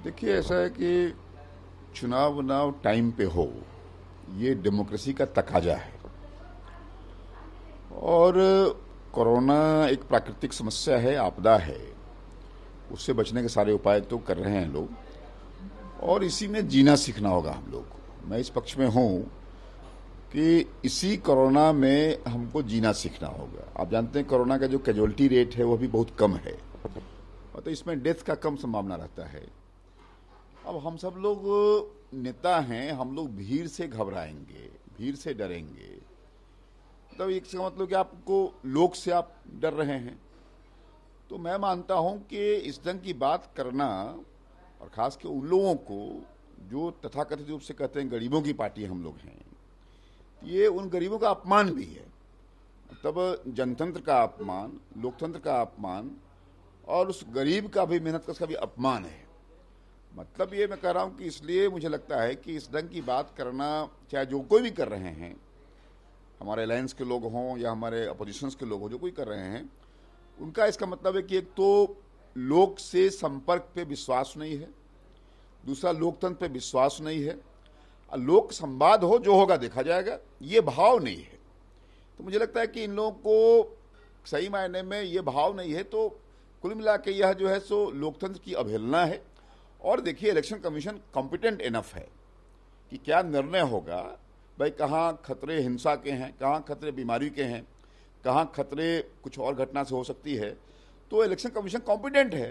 देखिए, ऐसा है कि चुनाव टाइम पे हो, ये डेमोक्रेसी का तकाजा है। और कोरोना एक प्राकृतिक समस्या है, आपदा है। उससे बचने के सारे उपाय तो कर रहे हैं लोग, और इसी में जीना सीखना होगा हम लोग को। मैं इस पक्ष में हूं कि इसी कोरोना में हमको जीना सीखना होगा। आप जानते हैं कोरोना का जो कैजुअलिटी रेट है वो भी बहुत कम है, मतलब इसमें डेथ का कम संभावना रहता है। अब हम सब लोग नेता हैं, हम लोग भीड़ से घबराएंगे, भीड़ से डरेंगे। मतलब एक से मतलब कि आपको लोग से आप डर रहे हैं। तो मैं मानता हूं कि इस ढंग की बात करना, और खास के उन लोगों को जो तथाकथित रूप से कहते हैं गरीबों की पार्टी हम लोग हैं, ये उन गरीबों का अपमान भी है। मतलब जनतंत्र का अपमान, लोकतंत्र का अपमान, और उस गरीब का भी, मेहनत का भी अपमान है। मतलब ये मैं कह रहा हूं कि इसलिए मुझे लगता है कि इस ढंग की बात करना, चाहे जो कोई भी कर रहे हैं, हमारे अलायंस के लोग हों या हमारे अपोजिशंस के लोग हों, जो कोई कर रहे हैं, उनका इसका मतलब है कि एक तो लोक से संपर्क पे विश्वास नहीं है, दूसरा लोकतंत्र पे विश्वास नहीं है, और लोक संवाद हो, जो होगा देखा जाएगा, ये भाव नहीं है। तो मुझे लगता है कि इन लोगों को सही मायने में ये भाव नहीं है। तो कुल मिला के यह जो है सो लोकतंत्र की अवहेलना है। और देखिए, इलेक्शन कमीशन कॉम्पिटेंट इनफ है कि क्या निर्णय होगा। भाई कहाँ खतरे हिंसा के हैं, कहाँ खतरे बीमारी के हैं, कहाँ खतरे कुछ और घटना से हो सकती है, तो इलेक्शन कमीशन कॉम्पिटेंट है।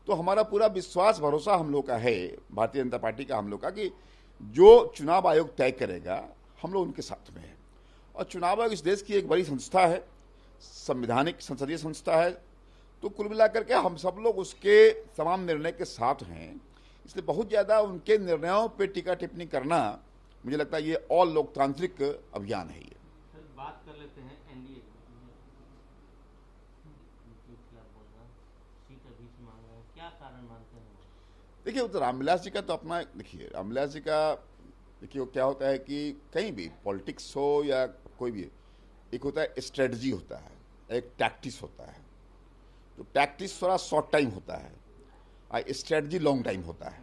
तो हमारा पूरा विश्वास भरोसा हम लोग का है, भारतीय जनता पार्टी का हम लोग का, कि जो चुनाव आयोग तय करेगा हम लोग उनके साथ में है। और चुनाव आयोग इस देश की एक बड़ी संस्था है, संवैधानिक संसदीय संस्था है। तो कुल मिलाकर के हम सब लोग उसके तमाम निर्णय के साथ हैं। इसलिए बहुत ज़्यादा उनके निर्णयों पे टीका टिप्पणी करना, मुझे लगता है ये ऑल लोकतांत्रिक अभियान है। ये बात कर लेते हैं एनडीए सीट अभी से मांग रहे हैं, क्या कारण मानते हैं? देखिए, तो रामविलास जी का तो अपना, देखिए रामविलास जी का, देखिए क्या होता है कि कहीं भी पॉलिटिक्स हो या कोई भी, एक होता है स्ट्रेटजी होता है, एक टैक्टिस होता है। तो टैक्टिस थोड़ा शॉर्ट टाइम होता है और स्ट्रेटजी लॉन्ग टाइम होता है।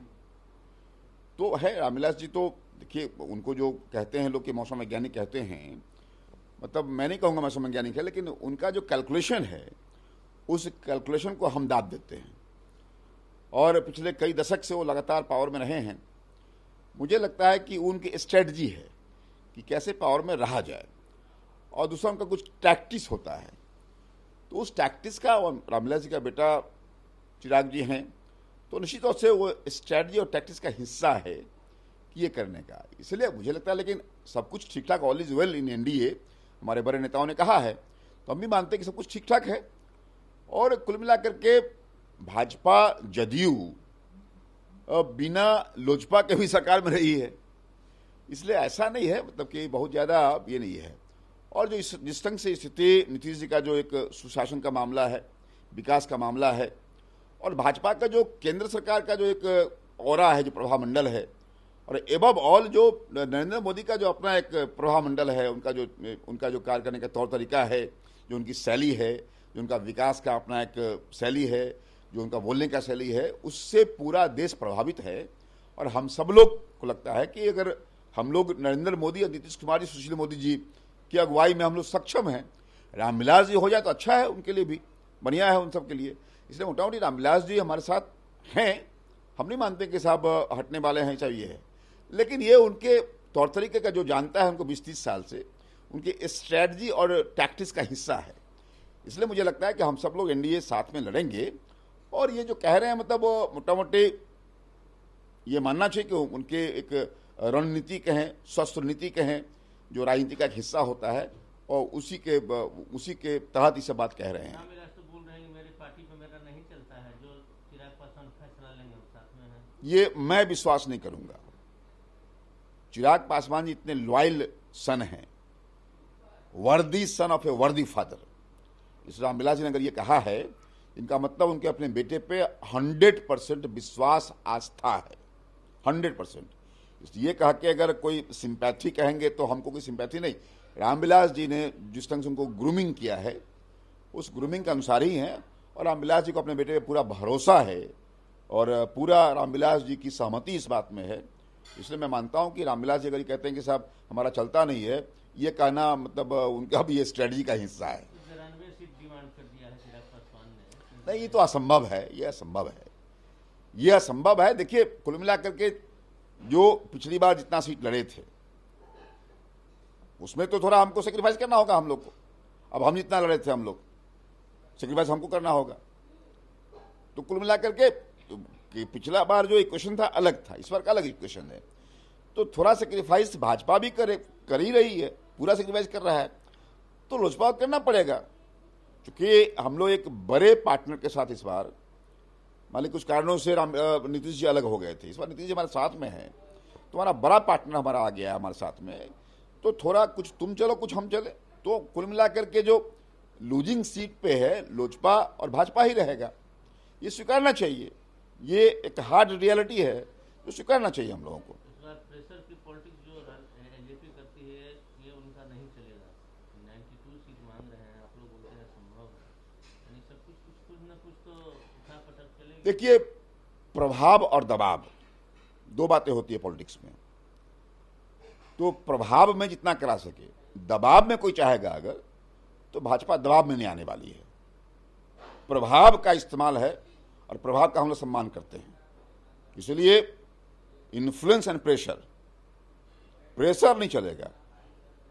तो है रामविलास जी, तो देखिए उनको जो कहते हैं लोग कि मौसम वैज्ञानिक कहते हैं, मतलब मैं नहीं कहूँगा मौसम वैज्ञानिक है, लेकिन उनका जो कैलकुलेशन है, उस कैलकुलेशन को हम दाद देते हैं। और पिछले कई दशक से वो लगातार पावर में रहे हैं। मुझे लगता है कि उनकी स्ट्रेटजी है कि कैसे पावर में रहा जाए, और दूसरा उनका कुछ टैक्टिस होता है। तो उस टैक्टिस का, रामविलास जी का बेटा चिराग जी हैं, तो निश्चित तौर से वो स्ट्रेटजी और टैक्टिस का हिस्सा है कि ये करने का। इसलिए मुझे लगता है, लेकिन सब कुछ ठीक ठाक, all is well in NDA, हमारे बड़े नेताओं ने कहा है, तो हम भी मानते हैं कि सब कुछ ठीक ठाक है। और कुल मिलाकर के भाजपा जदयू बिना लोजपा के भी सरकार में रही है। इसलिए ऐसा नहीं है, मतलब कि बहुत ज़्यादा ये नहीं है। और जो जिस ढंग से स्थिति, नीतीश जी का जो एक सुशासन का मामला है, विकास का मामला है, और भाजपा का जो केंद्र सरकार का जो एक ऑरा है, जो प्रभामंडल है, और एबव ऑल जो नरेंद्र मोदी का जो अपना एक प्रभामंडल है, उनका जो कार्य करने का तौर तरीका है, जो उनकी शैली है, जो उनका विकास का अपना एक शैली है, जो उनका बोलने का शैली है, उससे पूरा देश प्रभावित है। और हम सब लोग को लगता है कि अगर हम लोग नरेंद्र मोदी और नीतीश कुमार जी, सुशील मोदी जी की अगुवाई में हम लोग सक्षम हैं, रामविलास जी हो जाए तो अच्छा है, उनके लिए भी बढ़िया है, उन सब के लिए। इसलिए मोटा मोटी रामविलास जी हमारे साथ हैं। हम नहीं मानते कि साहब हटने वाले हैं, चाहिए है, लेकिन ये उनके तौर तरीके का जो जानता है उनको 20-30 साल से, उनकी स्ट्रैटेजी और टैक्टिक्स का हिस्सा है। इसलिए मुझे लगता है कि हम सब लोग एनडीए साथ में लड़ेंगे। और ये जो कह रहे हैं, मतलब मोटा मोटी ये मानना चाहिए कि उनके एक रणनीति कहें, शस्त्र नीति कहें, जो राजनीति का एक हिस्सा होता है, और उसी के तहत ये सब बात कह रहे हैं। तो बोल रहे हैं कि मेरी पार्टी पे मेरा नहीं चलता है, जो चिराग पासवान फैसला लेंगे वो साथ में है। ये मैं विश्वास नहीं करूंगा। चिराग पासवान जी इतने लॉयल सन हैं, वर्दी सन ऑफ ए वर्दी फादर। इस रामविलास जी ने अगर ये कहा है, इनका मतलब उनके अपने बेटे पे 100% विश्वास, आस्था है, 100%। ये कहा कि अगर कोई सिंपैथी कहेंगे तो हमको कोई सिंपैथी नहीं। रामविलास जी ने जिस ढंग से उनको ग्रूमिंग किया है, उस ग्रूमिंग के अनुसार ही हैं। और रामविलास जी को अपने बेटे पे पूरा भरोसा है और पूरा रामविलास जी की सहमति इस बात में है। इसलिए मैं मानता हूं कि रामविलास जी अगर ये कहते हैं कि साहब हमारा चलता नहीं है, ये कहना मतलब उनका भी ये स्ट्रेटजी का हिस्सा है। 93 सीट डिमांड कर दिया है चिराग पासवान ने। नहीं, ये तो असंभव है, ये असंभव है, ये असंभव है। देखिए, कुल मिलाकर के जो पिछली बार जितना सीट लड़े थे उसमें तो थोड़ा हमको सेक्रीफाइस करना होगा हम लोग को। अब हम जितना लड़े थे हम लोग, सेक्रीफाइस हमको करना होगा। तो कुल मिलाकर के कि पिछला बार जो इक्वेशन था अलग था, इस बार का अलग इक्वेशन है। तो थोड़ा सेक्रीफाइस भाजपा भी कर ही रही है, पूरा सेक्रीफाइस कर रहा है, तो लोजपा को करना पड़ेगा। क्योंकि हम लोग एक बड़े पार्टनर के साथ इस बार, मान ली कुछ कारणों से नीतीश जी अलग हो गए थे, इस बार नीतीश जी हमारे साथ में है, तो हमारा बड़ा पार्टनर हमारा आ गया है हमारे साथ में। तो थोड़ा कुछ तुम चलो कुछ हम चले, तो कुल मिलाकर के जो लूजिंग सीट पे है लोजपा और भाजपा ही रहेगा। ये स्वीकारना चाहिए, ये एक हार्ड रियलिटी है जो स्वीकारना चाहिए हम लोगों को। इस बार प्रेशर की पॉलिटिक्स जो एलजेपी करती है ये उनका नहीं चलेगा। 92 सीट मांग रहे हैं, आप लोग बोलते हैं संभव है, यानी सब कुछ न कुछ तो उठा पटक चलेगी। देखिए, प्रभाव और दबाव दो बातें होती है पॉलिटिक्स में। तो प्रभाव में जितना करा सके, दबाव में कोई चाहेगा अगर, तो भाजपा दबाव में नहीं आने वाली है। प्रभाव का इस्तेमाल है और प्रभाव का हम लोग सम्मान करते हैं। इसलिए इन्फ्लुएंस एंड प्रेशर, प्रेशर नहीं चलेगा,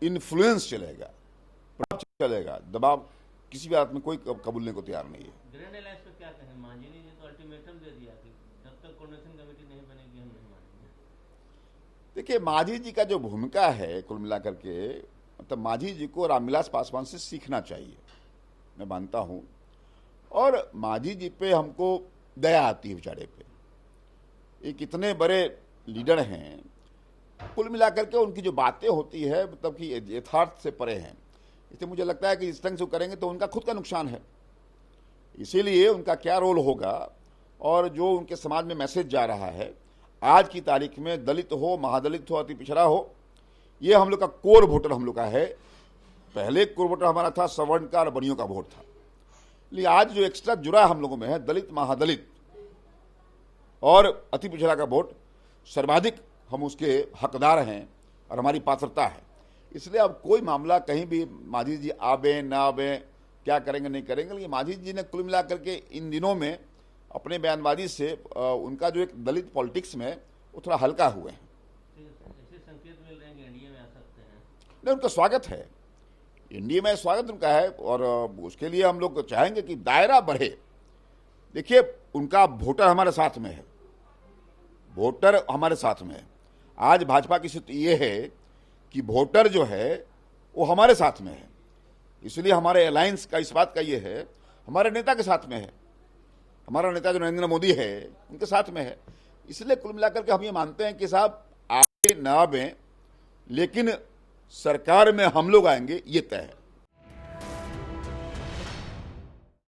इन्फ्लुएंस चलेगा, प्रभाव चलेगा, दबाव किसी भी बात में कोई कबूलने को तैयार नहीं है। ग्रैंड अलायंस पे क्या कहें? मांझी ने तो अल्टीमेटम दे दिया कि जब तक कोऑर्डिनेशन कमेटी नहीं बनेगी हम नहीं मानेंगे। देखिए, मांझी जी का जो भूमिका है कुल मिलाकर के, मतलब मांझी जी को रामविलास पासवान से सीखना चाहिए, मैं मानता हूं। और मांझी जी पे हमको दया आती है बेचारे पे। एक इतने बड़े लीडर हैं, कुल मिलाकर के उनकी जो बातें होती है मतलब कि यथार्थ से परे हैं। इसलिए मुझे लगता है कि इस ढंग से करेंगे तो उनका खुद का नुकसान है। इसीलिए उनका क्या रोल होगा और जो उनके समाज में मैसेज जा रहा है आज की तारीख में, दलित हो, महादलित हो, अति पिछड़ा हो, ये हम लोग का कोर वोटर हम लोग का है। पहले कोर वोटर हमारा था सवर्ण का और बनियों का वोट था, लेकिन आज जो एक्स्ट्रा जुड़ा हम लोगों में है दलित, महादलित और अति पिछड़ा का वोट, सर्वाधिक हम उसके हकदार हैं और हमारी पात्रता है। इसलिए अब कोई मामला कहीं भी मांझी जी आवे ना आवे, क्या करेंगे नहीं करेंगे, लेकिन मांझी जी ने कुल मिलाकर के इन दिनों में अपने बयानबाजी से उनका जो एक दलित पॉलिटिक्स में वो थोड़ा हल्का हुए हैं। ऐसे संकेत मिल रहे हैं कि एनडीए में आ सकते हैं। नहीं, उनका स्वागत है, एनडीए में स्वागत उनका है और उसके लिए हम लोग चाहेंगे कि दायरा बढ़े। देखिए, उनका वोटर हमारे साथ में है, वोटर हमारे साथ में है। आज भाजपा की स्थिति ये है कि वोटर जो है वो हमारे साथ में है। इसलिए हमारे अलायंस का इस बात का ये है, हमारे नेता के साथ में है, हमारा नेता जो नरेंद्र मोदी है उनके साथ में है। इसलिए कुल मिलाकर के हम ये मानते हैं कि साहब आगे न आवे, लेकिन सरकार में हम लोग आएंगे, ये तय है।